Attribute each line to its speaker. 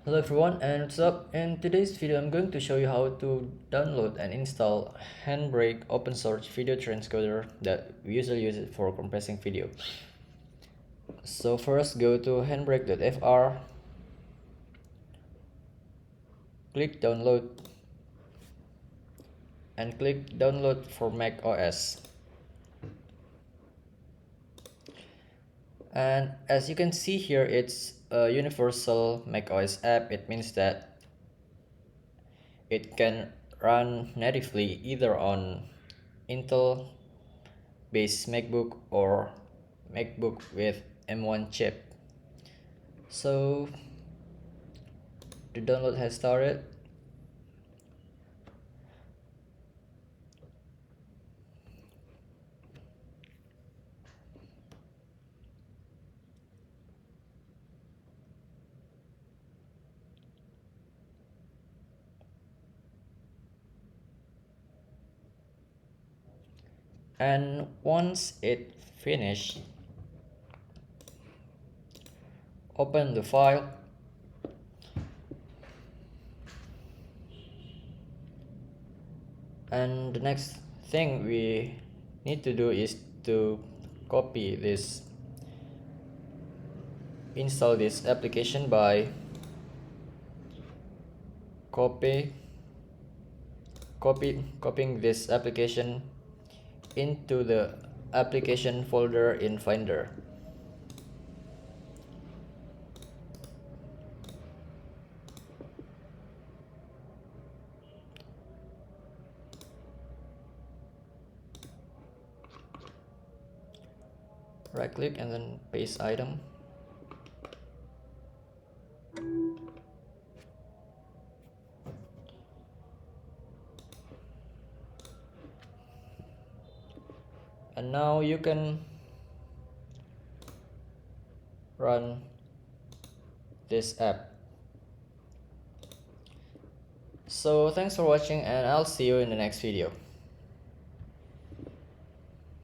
Speaker 1: Hello everyone, and what's up? In today's video I'm going to show you how to download and install Handbrake open source video transcoder that we usually use it for compressing video. So first go to handbrake.fr, click download and click download for Mac OS. And as you can see here, it's a universal Mac OS app. It means that it can run natively either on Intel based Macbook or Macbook with M1 chip. So the download has started. And once it finished, open the file and the next thing we need to do is to copy this install this application by copy copying this application into the application folder in Finder. Right click and then paste item. And now you can run this app. So thanks for watching and I'll see you in the next video.